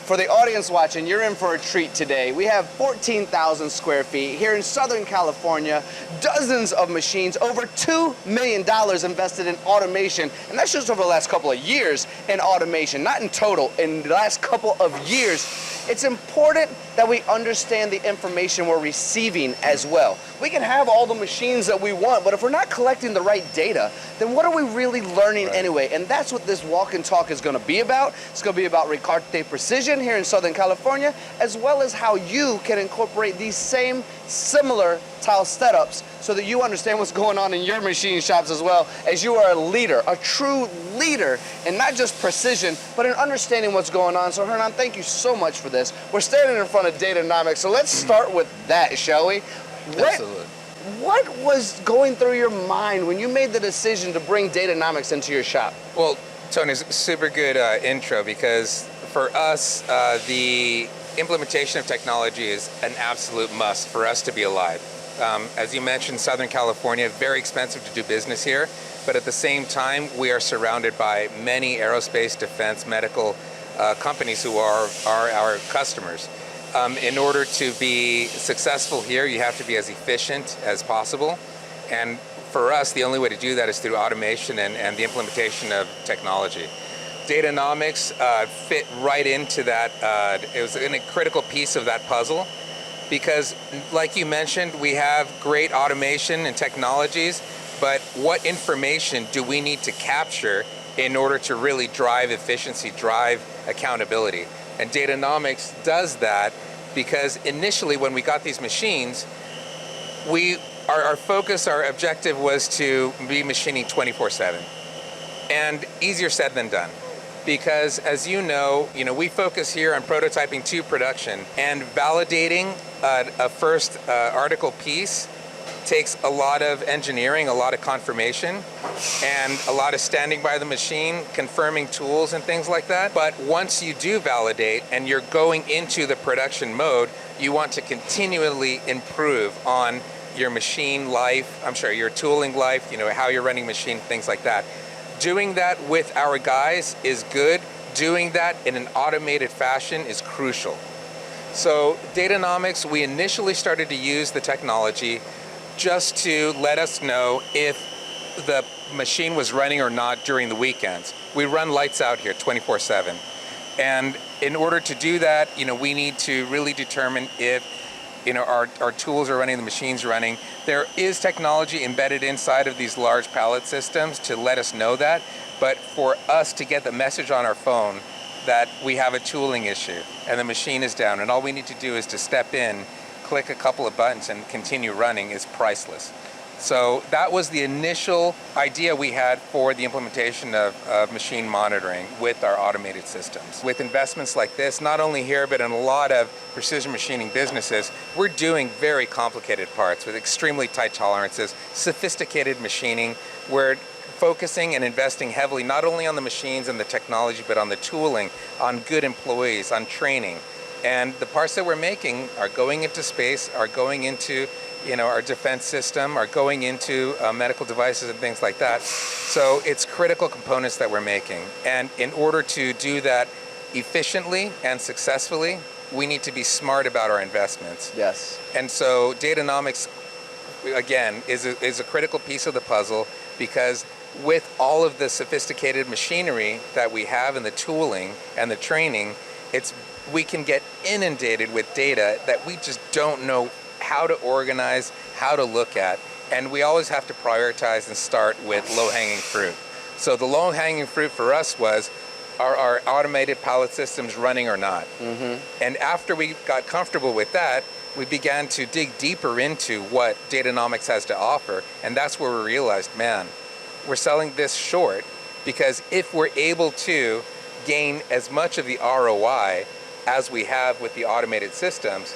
For the audience watching, you're in for a treat today. We have 14,000 square feet here in Southern California, dozens of machines, over $2 million invested in automation, and that's just over the last couple of years in automation, not in total, in the last couple of years. It's important that we understand the information we're receiving as well. We can have all the machines that we want, but if we're not collecting the right data, then what are we really learning anyway? And that's what this walk and talk is going to be about. It's going to be about Ricaurte Precision here in Southern California, as well as how you can incorporate these same similar tile setups so that you understand what's going on in your machine shops as well, as you are a leader, a true leader in not just precision, but in understanding what's going on. So Hernan, thank you so much for this. We're standing in front of Datanomix, so let's start with that, shall we? Absolutely. What was going through your mind when you made the decision to bring Datanomix into your shop? Well, Tony, super good intro, because for us, the implementation of technology is an absolute must for us to be alive. As you mentioned, Southern California, very expensive to do business here, but at the same time, we are surrounded by many aerospace, defense, medical companies who are our customers. In order to be successful here, you have to be as efficient as possible. And for us, the only way to do that is through automation and the implementation of technology. Datanomix fit right into that. It was a critical piece of that puzzle, because like you mentioned, we have great automation and technologies, but what information do we need to capture in order to really drive efficiency, drive accountability? And Datanomix does that, because initially when we got these machines, our focus, our objective was to be machining 24/7. And easier said than done. Because as you know, we focus here on prototyping to production, and validating a first article piece takes a lot of engineering, a lot of confirmation, and a lot of standing by the machine, confirming tools and things like that. But once you do validate and you're going into the production mode, you want to continually improve on your machine life, your tooling life, how you're running machine, things like that. Doing that with our guys is good. Doing that in an automated fashion is crucial. So Datanomix, we initially started to use the technology just to let us know if the machine was running or not during the weekends. We run lights out here 24/7. And in order to do that, we need to really determine if our tools are running, the machine's running. There is technology embedded inside of these large pallet systems to let us know that, but for us to get the message on our phone that we have a tooling issue and the machine is down, and all we need to do is to step in, click a couple of buttons and continue running, is priceless. So that was the initial idea we had for the implementation of machine monitoring with our automated systems. With investments like this, not only here, but in a lot of precision machining businesses, we're doing very complicated parts with extremely tight tolerances, sophisticated machining. We're focusing and investing heavily not only on the machines and the technology, but on the tooling, on good employees, on training. And the parts that we're making are going into space, are going into our defense system, are going into medical devices and things like that. So it's critical components that we're making. And in order to do that efficiently and successfully, we need to be smart about our investments. Yes. And so Datanomix, again, is a critical piece of the puzzle, because with all of the sophisticated machinery that we have and the tooling and the training, we can get inundated with data that we just don't know how to organize, how to look at. And we always have to prioritize and start with low-hanging fruit. So the low-hanging fruit for us was, are our automated pallet systems running or not? Mm-hmm. And after we got comfortable with that, we began to dig deeper into what Datanomix has to offer. And that's where we realized, man, we're selling this short, because if we're able to gain as much of the ROI as we have with the automated systems,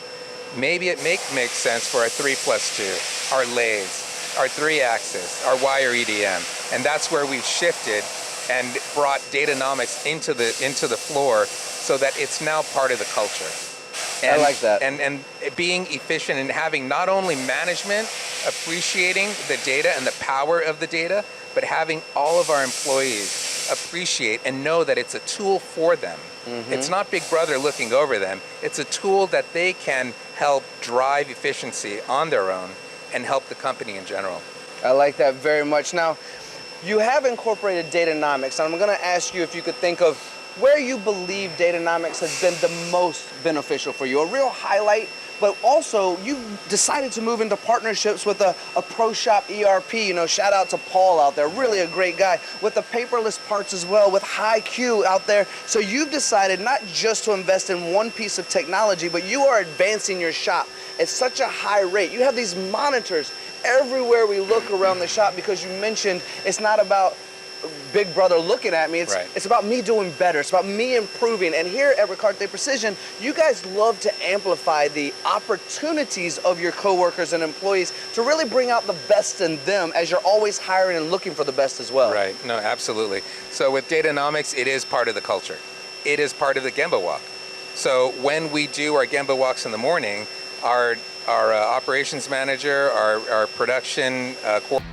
maybe it makes sense for our 3+2, our lathes, our 3-axis, our wire EDM. And that's where we've shifted and brought Datanomix into the floor, so that it's now part of the culture. I like that. And being efficient and having not only management appreciating the data and the power of the data, but having all of our employees appreciate and know that it's a tool for them. It's not Big Brother looking over them. It's a tool that they can help drive efficiency on their own and help the company in general. I like that very much. Now, you have incorporated Datanomix, and I'm going to ask you if you could think of where you believe Datanomix has been the most beneficial for you, a real highlight, but also you've decided to move into partnerships with a Pro Shop ERP. You know, shout out to Paul out there, really a great guy, with the paperless parts as well, with HiQ out there. So you've decided not just to invest in one piece of technology, but you are advancing your shop at such a high rate. You have these monitors everywhere we look around the shop, because you mentioned it's not about Big Brother looking at me. It's about me doing better. It's about me improving. And here at Ricaurte Precision, you guys love to amplify the opportunities of your coworkers and employees to really bring out the best in them, as you're always hiring and looking for the best as well. Right, no, absolutely. So with Datanomix, it is part of the culture. It is part of the Gemba walk. So when we do our Gemba walks in the morning, our operations manager, our production coordinator,